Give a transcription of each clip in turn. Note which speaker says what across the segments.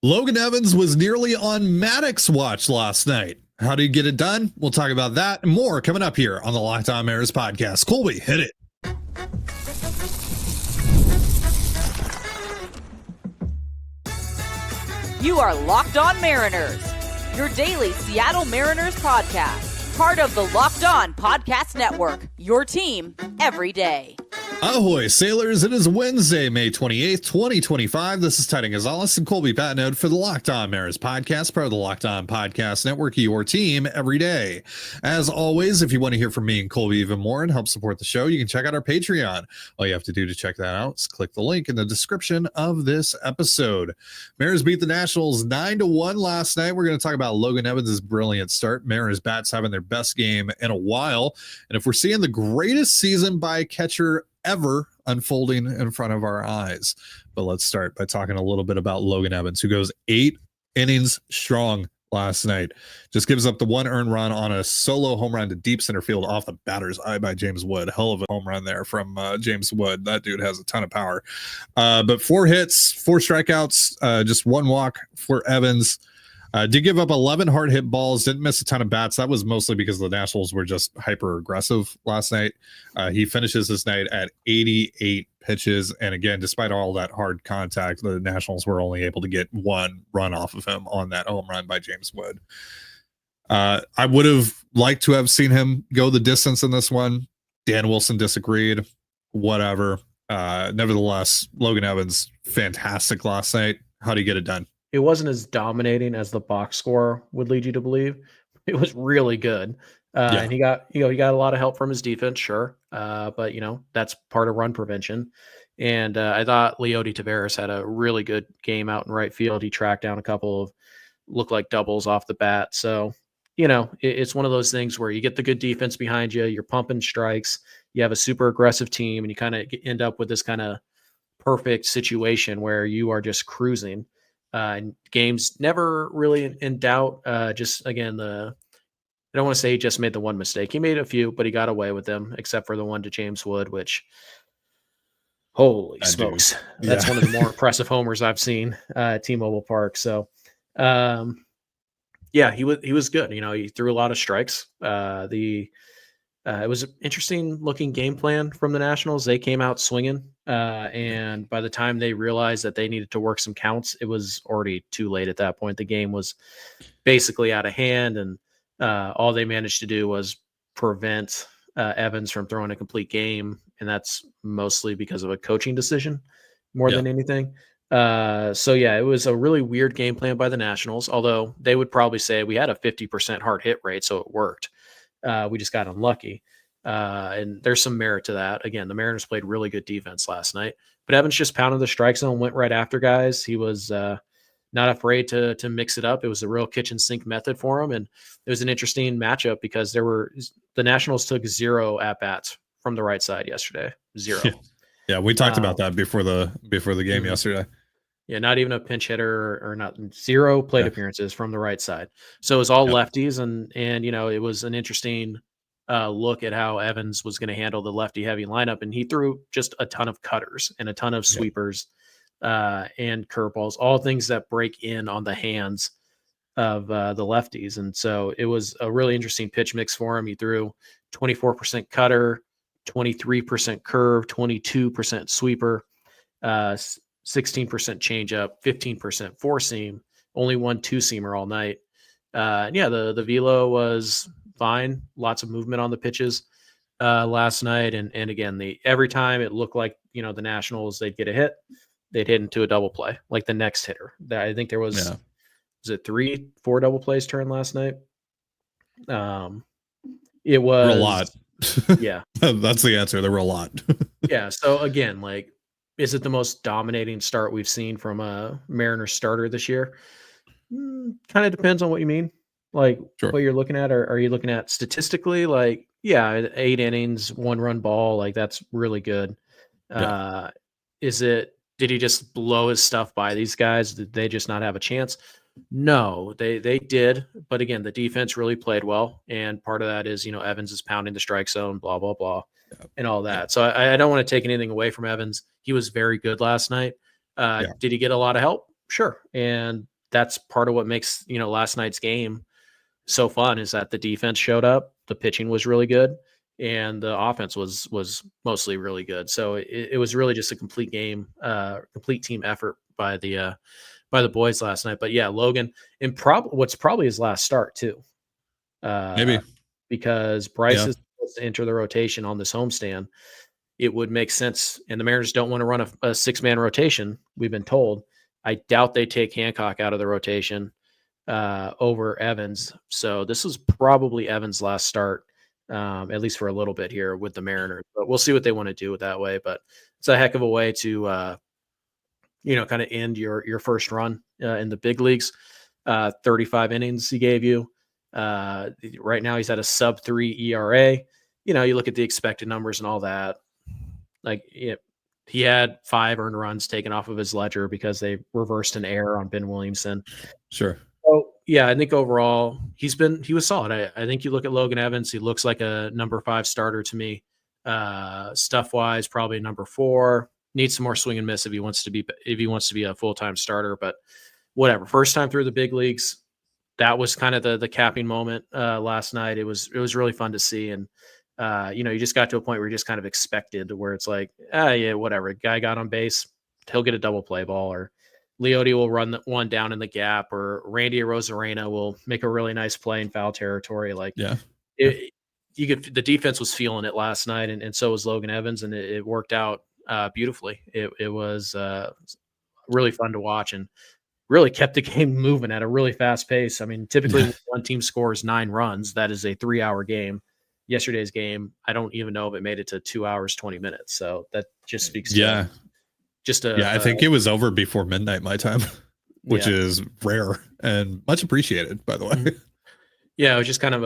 Speaker 1: Logan Evans was nearly on Maddox's watch last night. How did he get it done? We'll talk about that and more coming up here on the Locked On Mariners podcast. Colby, hit it.
Speaker 2: You are Locked On Mariners, your daily Seattle Mariners podcast. Part of the Locked On Podcast Network, your team every day.
Speaker 1: Ahoy, sailors. It is Wednesday, May 28th, 2025. This is Titan Gonzalez and Colby Patnode for the Locked On Mariners podcast, part of the Locked On Podcast Network, your team every day. As always, if you want to hear from me and Colby even more and help support the show, you can check out our Patreon. All you have to do to check that out is click the link in the description of this episode. Mariners beat the Nationals 9-1 last night. We're going to talk about Logan Evans' brilliant start. Mariners bats having their best game in a while. And if we're seeing the greatest season by catcher ever unfolding in front of our eyes. But let's start by talking a little bit about Logan Evans, who goes 8 innings strong last night. Just gives up the one earned run on a solo home run to deep center field off the batter's eye by James Wood. Hell of a home run there from James Wood. That dude has a ton of power. But 4 hits, 4 strikeouts, just 1 walk for Evans. Did give up 11 hard hit balls, didn't miss a ton of bats. That was mostly because the Nationals were just hyper aggressive last night. He finishes this night at 88 pitches. And again, despite all that hard contact, the Nationals were only able to get 1 run off of him on that home run by James Wood. I would have liked to have seen him go the distance in this one. Dan Wilson disagreed, whatever. Nevertheless, Logan Evans, fantastic last night. How do you get it done?
Speaker 3: It wasn't as dominating as the box score would lead you to believe. It was really good. And he got a lot of help from his defense, sure. But that's part of run prevention. And I thought Leody Taveras had a really good game out in right field. He tracked down a couple of looked like doubles off the bat. So, it's one of those things where you get the good defense behind you, you're pumping strikes, you have a super aggressive team, and you kind of end up with this kind of perfect situation where you are just cruising. And games never really in doubt. Just again, I don't want to say he just made the one mistake. He made a few, but he got away with them, except for the one to James Wood, which, holy smokes, that's one of the more impressive homers I've seen at T-Mobile Park. So, he was good. He threw a lot of strikes. It was an interesting looking game plan from the Nationals. They came out swinging, and by the time they realized that they needed to work some counts, it was already too late at that point. The game was basically out of hand, and all they managed to do was prevent Evans from throwing a complete game, and that's mostly because of a coaching decision more than anything. It was a really weird game plan by the Nationals, although they would probably say we had a 50% hard hit rate, so it worked. We just got unlucky. And there's some merit to that. Again, the Mariners played really good defense last night, but Evans just pounded the strike zone, went right after guys. He was not afraid to mix it up. It was a real kitchen sink method for him. And it was an interesting matchup because the Nationals took 0 at-bats from the right side yesterday. 0.
Speaker 1: Yeah, we talked about that before the game yesterday.
Speaker 3: Yeah, not even a pinch hitter or not 0 plate appearances from the right side. So it was all lefties, and it was an interesting look at how Evans was going to handle the lefty heavy lineup, and he threw just a ton of cutters and a ton of sweepers and curveballs, all things that break in on the hands of the lefties. And so it was a really interesting pitch mix for him. He threw 24% cutter, 23% curve, 22% sweeper, 16% changeup, 15% four seam, only 1 2-seamer all night. The velo was fine. Lots of movement on the pitches last night. And again, every time it looked like, the Nationals, they'd get a hit, they'd hit into a double play, like the next hitter. I think there was it 3-4 double plays turned last night? It was
Speaker 1: a lot.
Speaker 3: Yeah.
Speaker 1: That's the answer. There were a lot.
Speaker 3: So again, is it the most dominating start we've seen from a Mariners starter this year? Kind of depends on what you mean. What you're looking at. Are you looking at statistically? 8 innings, 1-run ball. That's really good. Did he just blow his stuff by these guys? Did they just not have a chance? No, they did. But again, the defense really played well. And part of that is, Evans is pounding the strike zone, blah, blah, blah. And all that. So I don't want to take anything away from Evans. He was very good last night. Did he get a lot of help? Sure. And that's part of what makes, last night's game so fun, is that the defense showed up, the pitching was really good, and the offense was mostly really good. So it was really just a complete game, complete team effort by the boys last night. But yeah, Logan, and what's probably his last start too,
Speaker 1: Maybe.
Speaker 3: because Bryce is supposed to enter the rotation on this homestand. It would make sense, and the Mariners don't want to run a 6-man rotation, we've been told. I doubt they take Hancock out of the rotation over Evans. So this was probably Evans' last start, at least for a little bit here with the Mariners. But we'll see what they want to do with that way. But it's a heck of a way to, kind of end your first run in the big leagues. 35 innings he gave you. Right now he's at a sub-3 ERA. You look at the expected numbers and all that. Like, he had 5 earned runs taken off of his ledger because they reversed an error on Ben Williamson.
Speaker 1: Sure.
Speaker 3: So yeah, I think overall he was solid. I think you look at Logan Evans, he looks like a number 5 starter to me. Stuff wise, probably number 4. Needs some more swing and miss if he wants to be a full-time starter, but whatever. First time through the big leagues. That was kind of the capping moment last night. It was really fun to see. And you just got to a point where you just kind of expected, where it's like, yeah, whatever. Guy got on base, he'll get a double play ball, or Leote will run one down in the gap, or Randy Arozarena will make a really nice play in foul territory. Like,
Speaker 1: yeah,
Speaker 3: the defense was feeling it last night, and so was Logan Evans, and it worked out beautifully. It was really fun to watch, and really kept the game moving at a really fast pace. I mean, typically when one team scores 9 runs, that is a 3-hour game. Yesterday's game, I don't even know if it made it to 2 hours, 20 minutes. So that just speaks to
Speaker 1: I think it was over before midnight my time, which is rare and much appreciated, by the way.
Speaker 3: Yeah, it was just kind of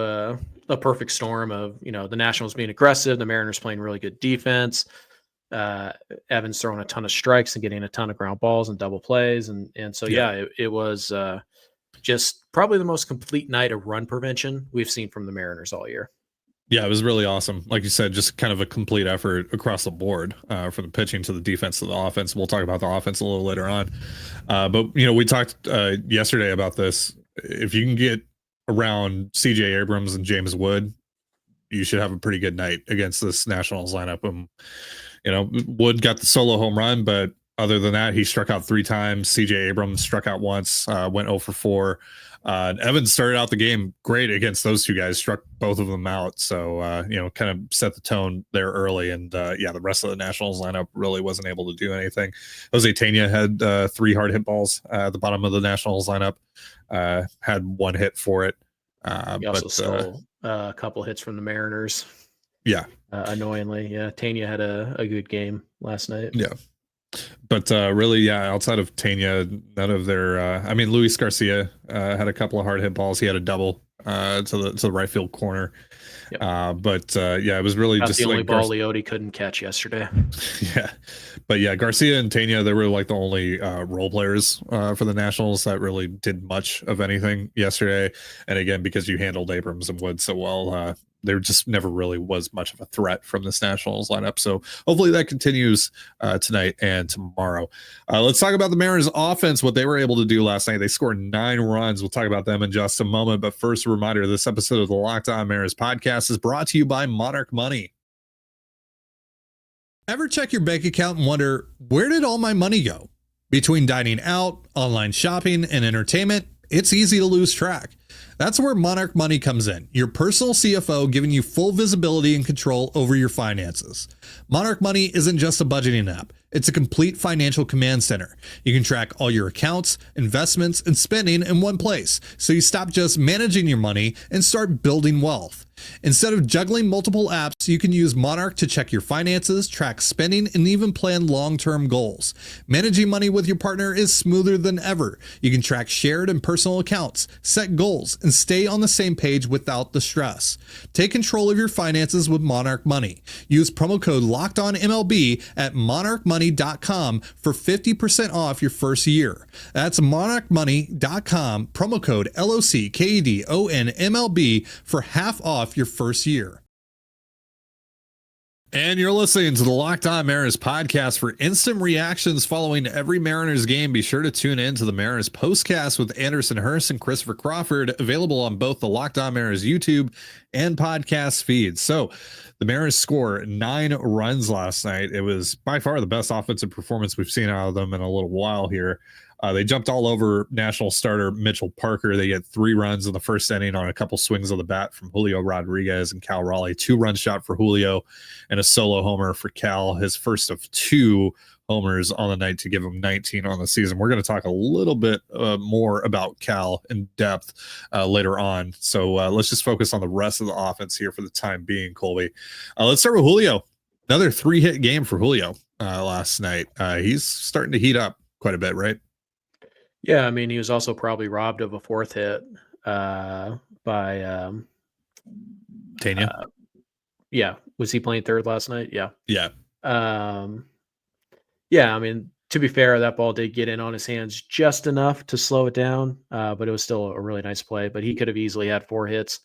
Speaker 3: a perfect storm of, the Nationals being aggressive, the Mariners playing really good defense, Evans throwing a ton of strikes and getting a ton of ground balls and double plays. And so, it was just probably the most complete night of run prevention we've seen from the Mariners all year.
Speaker 1: Yeah, it was really awesome. Like you said, just kind of a complete effort across the board, from the pitching to the defense to the offense. We'll talk about the offense a little later on. But, we talked yesterday about this. If you can get around CJ Abrams and James Wood, you should have a pretty good night against this Nationals lineup. Wood got the solo home run, but other than that, he struck out 3 times. CJ Abrams struck out once, went 0 for 4. Evans started out the game great against those 2 guys, struck both of them out. So, kind of set the tone there early. And the rest of the Nationals lineup really wasn't able to do anything. Jose Tena had 3 hard hit balls at the bottom of the Nationals lineup, had 1 hit for it.
Speaker 3: He also stole a couple hits from the Mariners.
Speaker 1: Yeah.
Speaker 3: Annoyingly. Yeah. Tena had a good game last night.
Speaker 1: Yeah. But really, outside of Tena, none of their Luis Garcia had a couple of hard hit balls. He had a double to the right field corner. Yep. It was really
Speaker 3: That's
Speaker 1: just
Speaker 3: the only
Speaker 1: like
Speaker 3: ball Leote couldn't catch yesterday.
Speaker 1: Yeah. But Garcia and Tena, they were like the only role players for the Nationals that really did much of anything yesterday. And again, because you handled Abrams and Wood so well, there just never really was much of a threat from this Nationals lineup. So hopefully that continues tonight and tomorrow. Let's talk about the Mariners offense, what they were able to do last night. They scored 9 runs. We'll talk about them in just a moment. But first, a reminder, this episode of the Locked On Mariners podcast is brought to you by Monarch Money. Ever check your bank account and wonder, where did all my money go? Between dining out, online shopping, and entertainment, it's easy to lose track. That's where Monarch Money comes in, your personal CFO giving you full visibility and control over your finances. Monarch Money isn't just a budgeting app. It's a complete financial command center. You can track all your accounts, investments, and spending in one place, so you stop just managing your money and start building wealth. Instead of juggling multiple apps, you can use Monarch to check your finances, track spending, and even plan long-term goals. Managing money with your partner is smoother than ever. You can track shared and personal accounts, set goals, and stay on the same page without the stress. Take control of your finances with Monarch Money. Use promo code LOCKEDONMLB at monarchmoney.com for 50% off your first year. That's monarchmoney.com, promo code LOCKEDONMLB for half off your first year. And you're listening to the Locked On Mariners podcast. For instant reactions following every Mariners game, be sure to tune in to the Mariners postcast with Anderson Hurst and Christopher Crawford, available on both the Locked On Mariners YouTube and podcast feeds. So the Mariners score 9 runs last night. It was by far the best offensive performance we've seen out of them in a little while here. They jumped all over national starter Mitchell Parker. They get 3 runs in the first inning on a couple swings of the bat from Julio Rodriguez and Cal Raleigh. 2-run shot for Julio and a solo homer for Cal, his first of 2 homers on the night to give him 19 on the season. We're going to talk a little bit more about Cal in depth later on. So let's just focus on the rest of the offense here for the time being, Colby. Let's start with Julio. Another 3-hit game for Julio last night. He's starting to heat up quite a bit, right?
Speaker 3: Yeah, I mean, he was also probably robbed of a 4th hit by
Speaker 1: Tanya.
Speaker 3: Yeah. Was he playing 3rd last night? Yeah.
Speaker 1: Yeah.
Speaker 3: Yeah, I mean, to be fair, that ball did get in on his hands just enough to slow it down, but it was still a really nice play. But he could have easily had 4 hits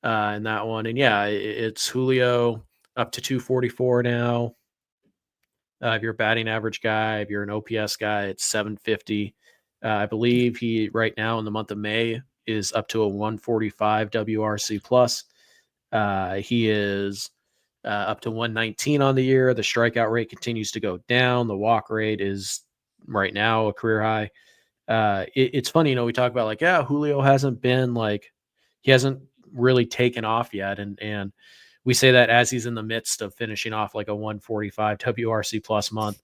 Speaker 3: in that one. And yeah, it's Julio up to 244 now. If you're a batting average guy, if you're an OPS guy, it's 750. I believe he right now in the month of May is up to a 145 WRC plus. He is up to 119 on the year. The strikeout rate continues to go down. The walk rate is right now a career high. It's funny, we talk about like, yeah, Julio hasn't been like, he hasn't really taken off yet. And we say that as he's in the midst of finishing off like a 145 WRC plus month.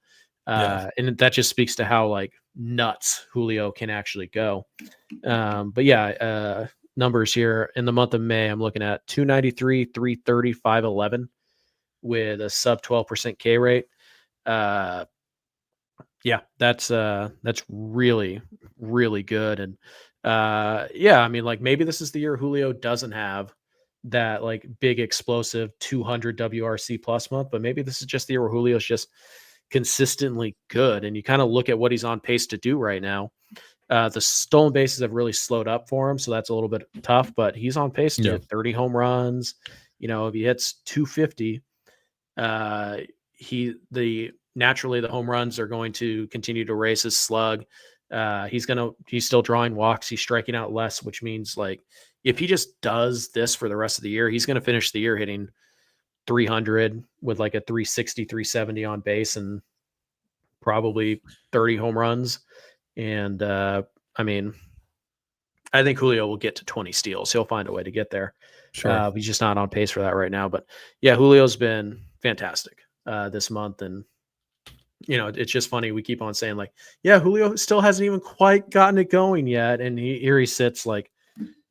Speaker 3: And that just speaks to how like nuts Julio can actually go. But yeah, numbers here in the month of May, I'm looking at 293, 330, 511 with a sub 12% K rate. Yeah, that's really, really good. And yeah, I mean, like maybe this is the year Julio doesn't have that like big explosive 200 WRC plus month, but maybe this is just the year where Julio's just consistently good. And you kind of look at what he's on pace to do right now. The stolen bases have really slowed up for him, so that's a little bit tough, but he's on pace to hit 30 home runs. If he hits 250, naturally the home runs are going to continue to raise his slug. He's still drawing walks. He's striking out less, which means like if he just does this for the rest of the year, he's going to finish the year hitting 300 with like a 360, 370 on base and probably 30 home runs. And I mean, I think Julio will get to 20 steals. He'll find a way to get there.
Speaker 1: Sure.
Speaker 3: He's just not on pace for that right now. But yeah, Julio's been fantastic this month. And, it's just funny. We keep on saying like, yeah, Julio still hasn't even quite gotten it going yet. And here he sits like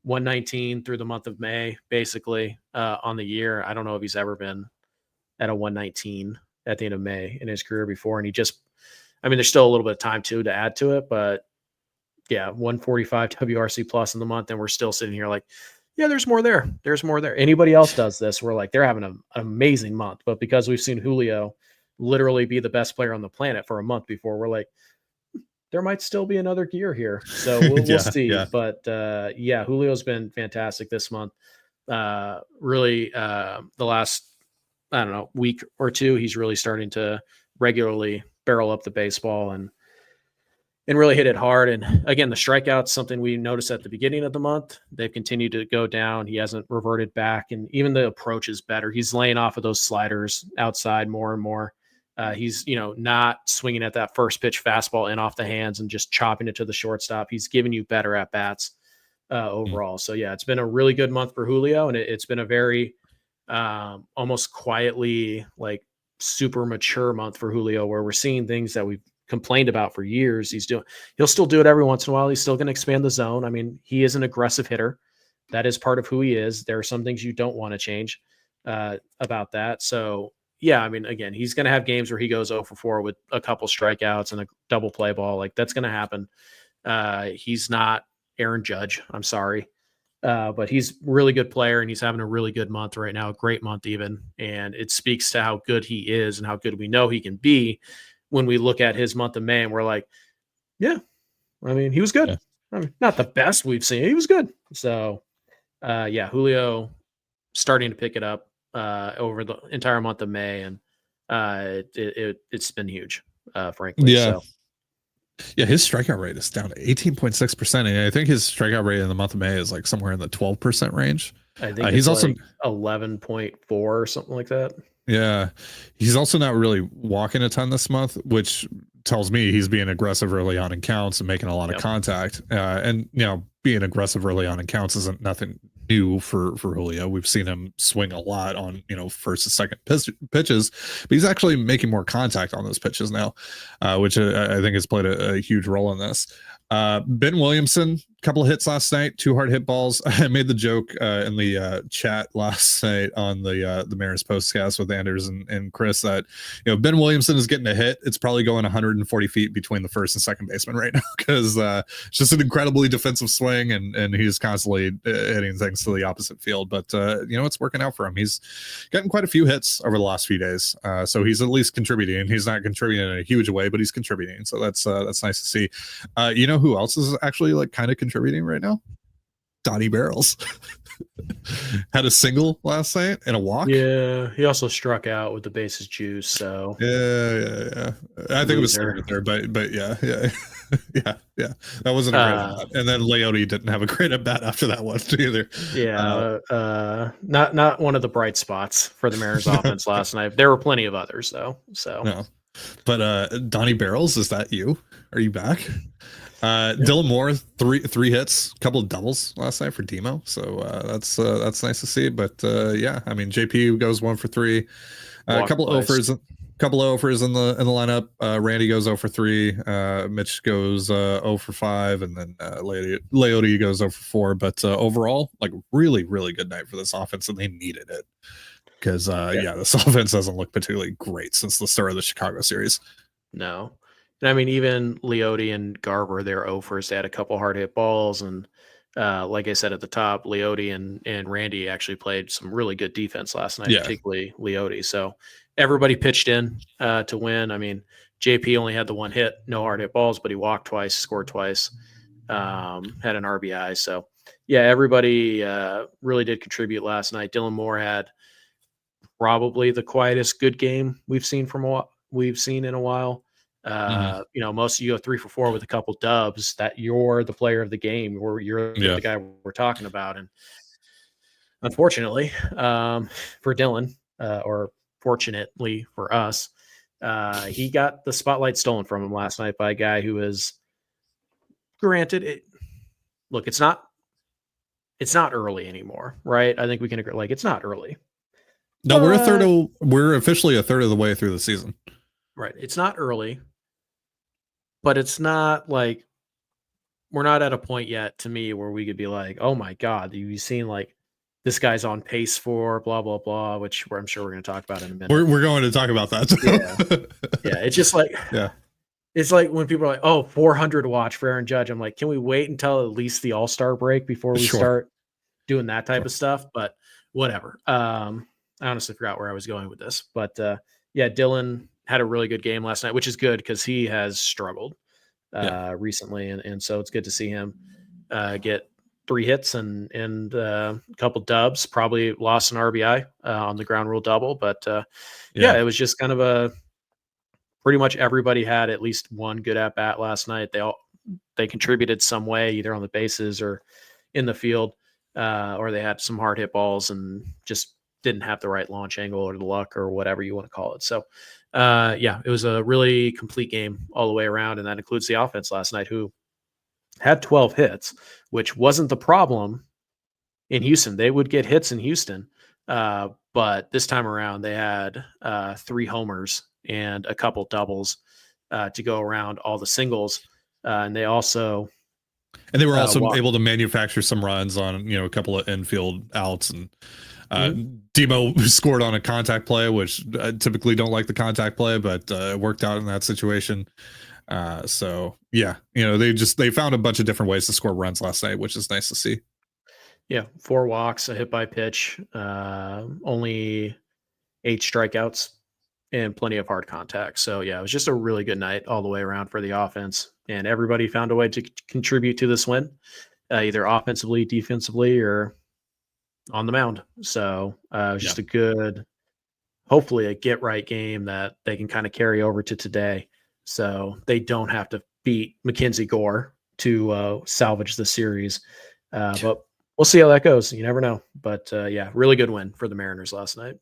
Speaker 3: 119 through the month of May, basically on the year. I don't know if he's ever been at a 119 at the end of May in his career before. And there's still a little bit of time too to add to it, but yeah, 145 WRC plus in the month. And we're still sitting here like, yeah, there's more there. There's more there. Anybody else does this, we're like, they're having an amazing month. But because we've seen Julio literally be the best player on the planet for a month before, we're like, there might still be another gear here. So we'll see. Yeah. But yeah, Julio's been fantastic this month. Really, the last, week or two, he's really starting to regularly barrel up the baseball and really hit it hard. And again, the strikeouts, something we noticed at the beginning of the month, they've continued to go down. He hasn't reverted back. And even the approach is better. He's laying off of those sliders outside more and more. He's, not swinging at that first pitch fastball in off the hands and just chopping it to the shortstop. He's giving you better at bats overall. So yeah, it's been a really good month for Julio, and it's been a very almost quietly like super mature month for Julio, where we're seeing things that we've complained about for years. He'll still do it every once in a while. He's still going to expand the zone. I mean, he is an aggressive hitter. That is part of who he is. There are some things you don't want to change about that. So yeah, I mean, again, he's going to have games where he goes 0 for 4 with a couple strikeouts and a double play ball. Like that's going to happen. He's not Aaron Judge. I'm sorry. But he's a really good player, and he's having a really good month right now, a great month even. And it speaks to how good he is and how good we know he can be when we look at his month of May and we're like, yeah, I mean, he was good. Yeah. I mean, not the best we've seen. He was good. So, yeah, Julio starting to pick it up. over the entire month of May, and it's been huge, frankly.
Speaker 1: Yeah.
Speaker 3: So
Speaker 1: Yeah, his strikeout rate is down to 18.6%. And I think his strikeout rate in the month of May is like somewhere in the 12% range.
Speaker 3: I think
Speaker 1: He's
Speaker 3: it's
Speaker 1: also
Speaker 3: like 11.4 or something like that.
Speaker 1: Yeah. He's also not really walking a ton this month, which tells me he's being aggressive early on in counts and making a lot of contact. And, being aggressive early on in counts isn't nothing new for Julio. We've seen him swing a lot on, first and second pitches, but he's actually making more contact on those pitches now, which I think has played a huge role in this. Ben Williamson, couple of hits last night, 2 hard hit balls. I made the joke in the chat last night on the Mariners postcast with Anders and Chris that Ben Williamson is getting a hit. It's probably going 140 feet between the first and second baseman right now because it's just an incredibly defensive swing and he's constantly hitting things to the opposite field. But it's working out for him. He's gotten quite a few hits over the last few days, so he's at least contributing. He's not contributing in a huge way, but he's contributing. So that's nice to see. Who else is actually like kind of contributing right now? Donnie Barrels had a single last night and a walk.
Speaker 3: Yeah, he also struck out with the bases juice. So
Speaker 1: yeah. I think it was right there, but yeah. That wasn't a great at bat. And then Leote didn't have a great at bat after that one either.
Speaker 3: Yeah, not one of the bright spots for the Mariners offense last night. There were plenty of others though. So
Speaker 1: no, but Donnie Barrels, is that you? Are you back? Dylan Moore, three hits, couple of doubles last night for Demo, so that's nice to see. But JP goes 1 for 3, a couple of offers in the lineup. Randy goes 0 for 3, Mitch goes 0 for 5, and then Leote goes 0 for 4. But overall, like really really good night for this offense, and they needed it because this offense doesn't look particularly great since the start of the Chicago series.
Speaker 3: No. And I mean, even Leote and Garver, they're offers. They had a couple hard hit balls. And like I said at the top, Leote and Randy actually played some really good defense last night, particularly Leote. So everybody pitched in to win. I mean, JP only had the 1 hit, no hard hit balls, but he walked twice, scored twice, had an RBI. So, everybody really did contribute last night. Dylan Moore had probably the quietest good game we've seen in a while. Most of you go 3 for 4 with a couple dubs. That you're the player of the game, or you're the guy we're talking about. And unfortunately, for Dylan, or fortunately for us, he got the spotlight stolen from him last night by a guy who is, granted, it's not early anymore, right? I think we can agree, it's not early.
Speaker 1: No, we're officially a third of the way through the season.
Speaker 3: Right. It's not early, but it's not like we're not at a point yet to me where we could be like, oh my God, you've seen this guy's on pace for blah, blah, blah, which I'm sure we're going to talk about in a minute.
Speaker 1: We're going to talk about that.
Speaker 3: Yeah. It's just it's like when people are like, oh, 400 watch for Aaron Judge. I'm like, can we wait until at least the All-Star break before we start doing that type of stuff? But whatever. I honestly forgot where I was going with this, but Dylan had a really good game last night, which is good because he has struggled recently. And so it's good to see him get 3 hits and a couple dubs, probably lost an RBI on the ground rule double. But it was just kind of pretty much everybody had at least one good at bat last night. They contributed some way, either on the bases or in the field, or they had some hard hit balls and just didn't have the right launch angle or the luck or whatever you want to call it. So it was a really complete game all the way around. And that includes the offense last night, who had 12 hits, which wasn't the problem in Houston. They would get hits in Houston. But this time around they had 3 homers and a couple doubles to go around all the singles. And they were also
Speaker 1: able to manufacture some runs on, a couple of infield outs, and Demo scored on a contact play, which I typically don't like the contact play, but it worked out in that situation. They found a bunch of different ways to score runs last night, which is nice to see.
Speaker 3: Yeah. 4 walks, a hit by pitch, only 8 strikeouts, and plenty of hard contact. So it was just a really good night all the way around for the offense, and everybody found a way to contribute to this win, either offensively, defensively, or on the mound. So it was just a good, hopefully a get right game that they can kind of carry over to today. So they don't have to beat Mackenzie Gore to salvage the series. But we'll see how that goes. You never know. But yeah, really good win for the Mariners last night.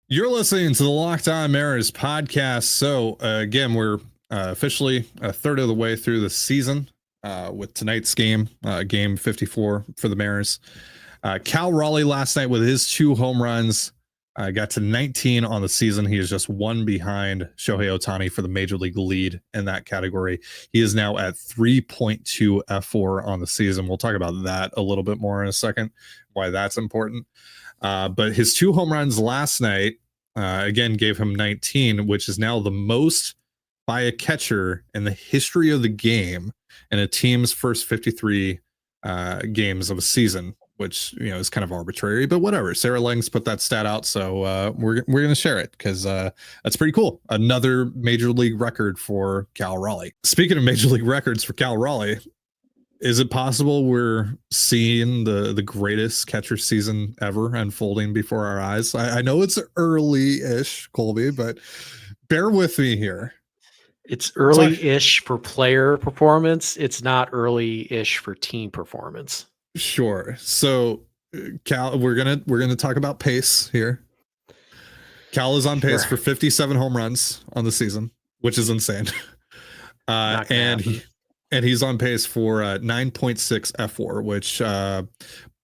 Speaker 1: You're listening to the Locked On Mariners podcast. So again, we're officially a third of the way through the season with tonight's game, game 54 for the Mariners. Cal Raleigh last night with his 2 home runs got to 19 on the season. He is just 1 behind Shohei Ohtani for the major league lead in that category. He is now at 3.2 F4 on the season. We'll talk about that a little bit more in a second, why that's important. But his 2 home runs last night, again, gave him 19, which is now the most by a catcher in the history of the game in a team's first 53 games of a season, which, is kind of arbitrary, but whatever. Sarah Langs put that stat out, so we're going to share it because that's pretty cool. Another major league record for Cal Raleigh. Speaking of major league records for Cal Raleigh, is it possible we're seeing the greatest catcher season ever unfolding before our eyes? I know it's early-ish, Colby, but bear with me here.
Speaker 3: It's early-ish for player performance. It's not early-ish for team performance.
Speaker 1: Sure. So, Cal, we're gonna talk about pace here. Cal is on pace for 57 home runs on the season, which is insane. And he's on pace for 9.6 F4, which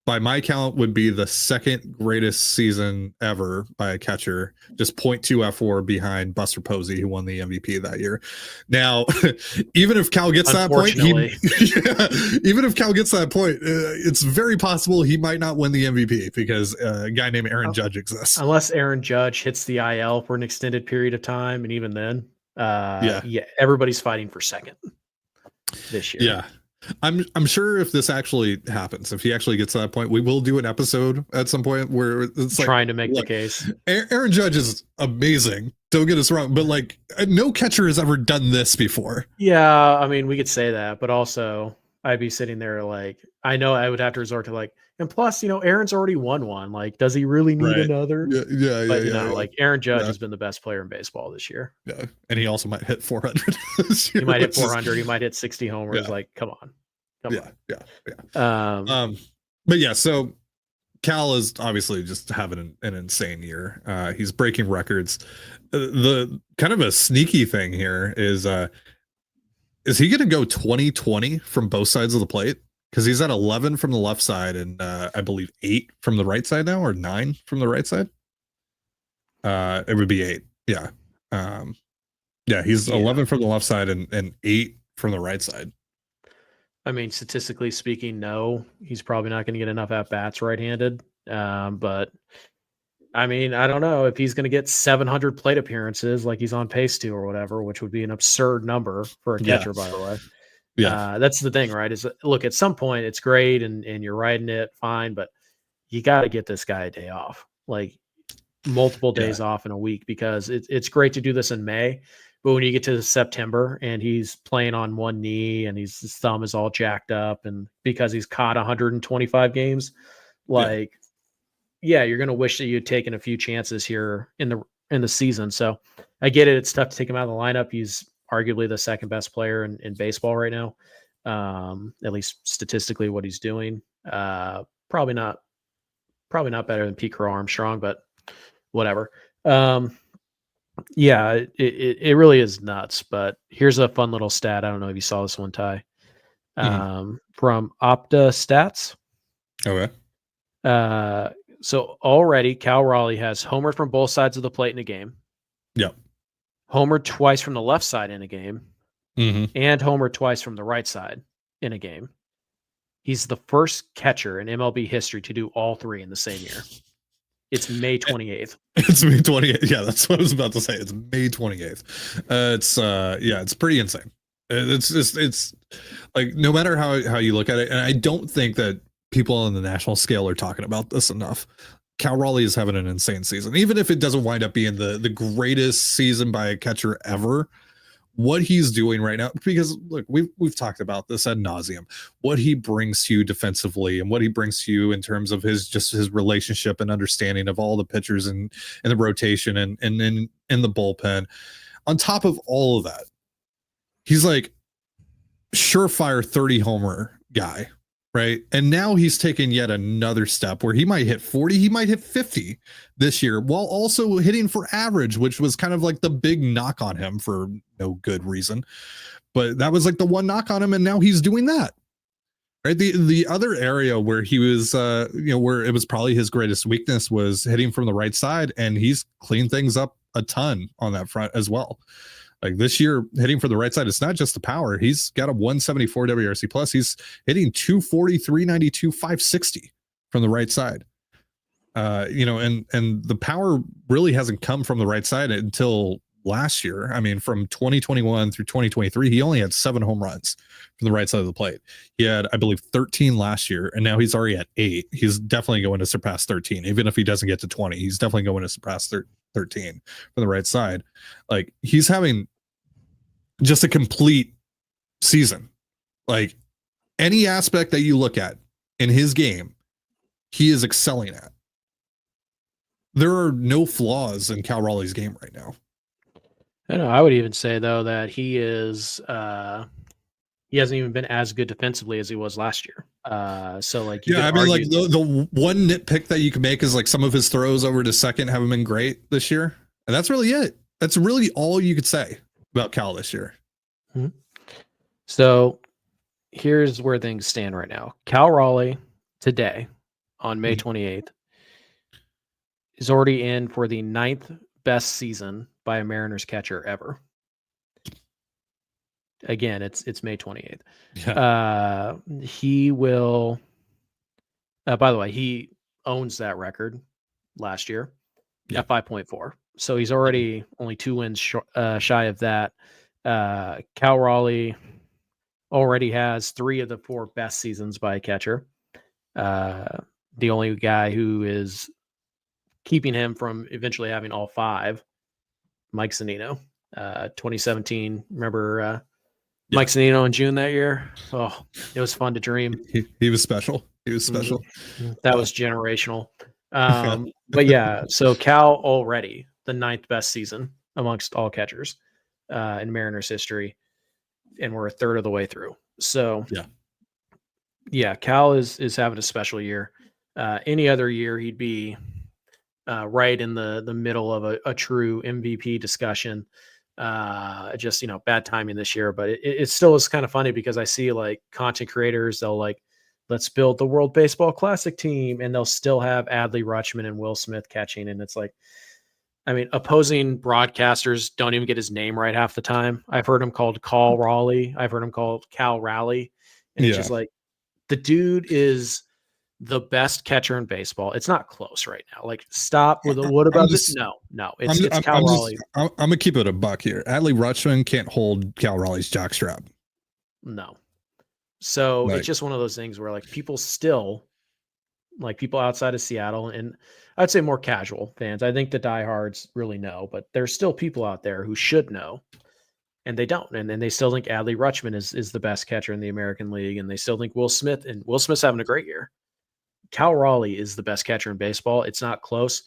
Speaker 1: by my count would be the second greatest season ever by a catcher, just 0.2 F4 behind Buster Posey, who won the MVP that year. Now, even if Cal gets that point, it's very possible he might not win the MVP because a guy named Aaron Judge exists.
Speaker 3: Unless Aaron Judge hits the IL for an extended period of time, and even then, everybody's fighting for second this year.
Speaker 1: Yeah. I'm sure if this actually happens, if he actually gets to that point, we will do an episode at some point where it's like
Speaker 3: trying to make the case.
Speaker 1: Aaron Judge is amazing. Don't get us wrong, but like no catcher has ever done this before.
Speaker 3: Yeah, I mean, we could say that, but also I'd be sitting there like, I know I would have to resort to like, and plus, Aaron's already won one. Like, does he really need another? Like Aaron Judge has been the best player in baseball this year.
Speaker 1: Yeah, and he also might hit 400.
Speaker 3: He might hit 400. He might hit 60 homers. Like, come on.
Speaker 1: But yeah, so Cal is obviously just having an insane year. He's breaking records. The kind of a sneaky thing here is he going to go 20-20 from both sides of the plate? Because he's at 11 from the left side and I believe 8 from the right side now, or 9 from the right side. It would be 8. Yeah. He's 11 from the left side and 8 from the right side.
Speaker 3: I mean, statistically speaking, no, he's probably not going to get enough at-bats right-handed. But I mean, I don't know if he's going to get 700 plate appearances like he's on pace to or whatever, which would be an absurd number for a catcher, by the way. Yeah, that's the thing, right? Is look, at some point it's great and you're riding it fine, but you got to get this guy a day off, like multiple days off in a week, because it's great to do this in May, but when you get to September and he's playing on one knee and his thumb is all jacked up, and because he's caught 125 games, like you're gonna wish that you'd taken a few chances here in the season. So I get it; it's tough to take him out of the lineup. He's arguably the second best player in baseball right now, at least statistically what he's doing. Probably not better than Pete Crow Armstrong, but whatever. It really is nuts. But here's a fun little stat. I don't know if you saw this one, Ty, from Opta Stats.
Speaker 1: Okay.
Speaker 3: So already Cal Raleigh has homered from both sides of the plate in a game.
Speaker 1: Yep.
Speaker 3: Homered twice from the left side in a game, and homered twice from the right side in a game. He's the first catcher in MLB history to do all three in the same year. It's May 28th.
Speaker 1: It's May 28th. Yeah, that's what I was about to say. It's May 28th. It's pretty insane. It's like, no matter how you look at it, and I don't think that people on the national scale are talking about this enough. Cal Raleigh is having an insane season, even if it doesn't wind up being the greatest season by a catcher ever, what he's doing right now, because look, we've talked about this ad nauseum, what he brings to you defensively and what he brings to you in terms of his relationship and understanding of all the pitchers and the rotation and in the bullpen. On top of all of that, he's like surefire 30 homer guy, right? And now he's taken yet another step where he might hit 40, he might hit 50 this year, while also hitting for average, which was kind of like the big knock on him for no good reason. But that was like the one knock on him, and now he's doing that. Right. The other area where he was, where it was probably his greatest weakness was hitting from the right side, and he's cleaned things up a ton on that front as well. Like this year, hitting for the right side, it's not just the power. He's got a 174 WRC plus. He's hitting 240, 392, 560 from the right side. And the power really hasn't come from the right side until last year. I mean, from 2021 through 2023, he only had 7 home runs from the right side of the plate. He had, I believe, 13 last year, and now he's already at 8. He's definitely going to surpass 13. Even if he doesn't get to 20, he's definitely going to surpass 13 from the right side. Like, he's having just a complete season. Like, any aspect that you look at in his game, he is excelling at. There are no flaws in Cal Raleigh's game right now.
Speaker 3: I know. I would even say though that he is he hasn't even been as good defensively as he was last year. So like,
Speaker 1: like the one nitpick that you can make is like some of his throws over to second haven't been great this year, and that's really it. That's really all you could say about Cal this year.
Speaker 3: Mm-hmm. So here's where things stand right now. Cal Raleigh today on May 28th is already in for the 9th best season by a Mariners catcher ever. Again, it's May 28th. Yeah. He will, by the way, he owns that record last year at 5.4. So he's already only 2 wins shy of that. Cal Raleigh already has 3 of the 4 best seasons by a catcher. The only guy who is keeping him from eventually having all 5, Mike Zunino, 2017. Remember Mike Zunino in June that year? Oh, it was fun to dream.
Speaker 1: He was special. He was special.
Speaker 3: That was generational. But yeah, so Cal already the 9th best season amongst all catchers in Mariners history, and we're a third of the way through. So yeah, Cal is having a special year. Any other year, he'd be right in the middle of a true MVP discussion. Just, bad timing this year, but it still is kind of funny because I see like content creators, they'll like, let's build the World Baseball Classic team, and they'll still have Adley Rutschman and Will Smith catching. And it's like, I mean, opposing broadcasters don't even get his name right half the time. I've heard him called Cal Raleigh. I've heard him called Cal Raleigh. And it's just like, the dude is the best catcher in baseball. It's not close right now. Like, stop with the what about this? No, it's Cal Raleigh.
Speaker 1: I'm gonna keep it a buck here. Adley Rutschman can't hold Cal Raleigh's jockstrap.
Speaker 3: No. So it's just one of those things where like people still, like people outside of Seattle, and I'd say more casual fans, I think the diehards really know, but there's still people out there who should know, and they don't. And they still think Adley Rutschman is the best catcher in the American League, and they still think Will Smith's having a great year. Cal Raleigh is the best catcher in baseball. It's not close.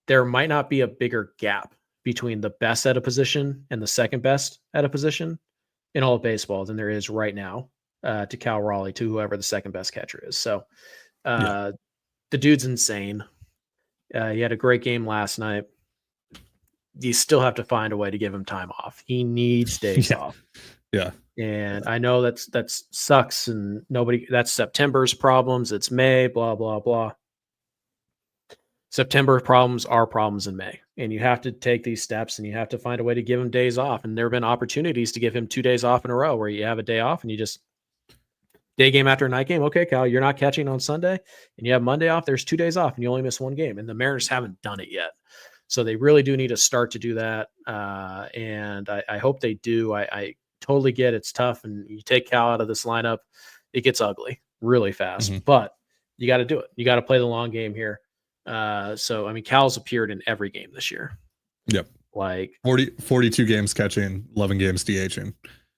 Speaker 3: There might not be a bigger gap between the best at a position and the second best at a position in all of baseball than there is right now to Cal Raleigh, to whoever the second best catcher is. So the dude's insane. He had a great game last night. You still have to find a way to give him time off. He needs days off.
Speaker 1: Yeah.
Speaker 3: And I know that sucks, and that's September's problems. It's May, blah, blah, blah. September problems are problems in May, and you have to take these steps, and you have to find a way to give him days off. And there have been opportunities to give him 2 days off in a row where you have a day off and you just day game after night game. Okay, Cal, you're not catching on Sunday, and you have Monday off. There's 2 days off and you only miss 1 game, and the Mariners haven't done it yet. So they really do need to start to do that. And I hope they do. I totally get it's tough, and you take Cal out of this lineup, it gets ugly really fast, but you got to do it. You got to play the long game here. So, I mean, Cal's appeared in every game this year.
Speaker 1: Yep.
Speaker 3: Like
Speaker 1: 42 games catching, 11 games DHing.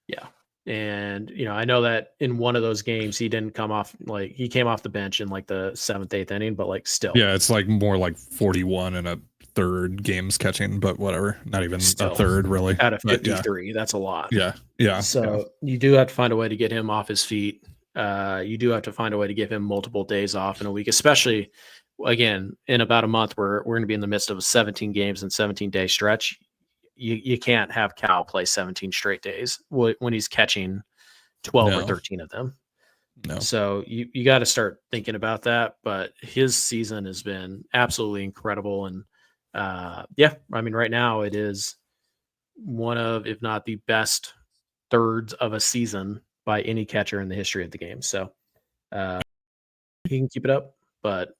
Speaker 3: Yeah. And, I know that in one of those games, he didn't come off, he came off the bench in like the 7th, 8th inning, but still.
Speaker 1: Yeah, it's like more like 41 and a third games catching, but whatever. Not even
Speaker 3: Still,
Speaker 1: a third, really.
Speaker 3: Out of 53, that's a lot.
Speaker 1: Yeah. Yeah.
Speaker 3: So you do have to find a way to get him off his feet. You do have to find a way to give him multiple days off in a week, especially, again, in about a month, we're going to be in the midst of a 17 games and 17-day stretch. You can't have Cal play 17 straight days when he's catching 12 or 13 of them.
Speaker 1: No.
Speaker 3: So you got to start thinking about that. But his season has been absolutely incredible. And right now it is one of, if not the best thirds of a season by any catcher in the history of the game. So he can keep it up, but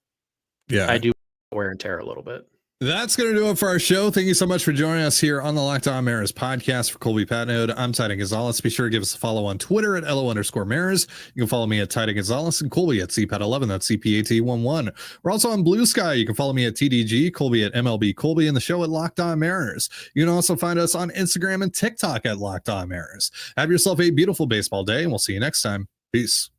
Speaker 3: I do wear and tear a little bit.
Speaker 1: That's going to do it for our show. Thank you so much for joining us here on the Locked On Mariners podcast. For Colby Patnode, I'm Titan Gonzalez. Be sure to give us a follow on Twitter at @LO_Mariners. You can follow me at Titan Gonzalez and Colby at CPAT11. That's CPAT11. We're also on Blue Sky. You can follow me at TDG, Colby at MLB Colby, and the show at Locked On Mariners. You can also find us on Instagram and TikTok at Locked On Mariners. Have yourself a beautiful baseball day, and we'll see you next time. Peace.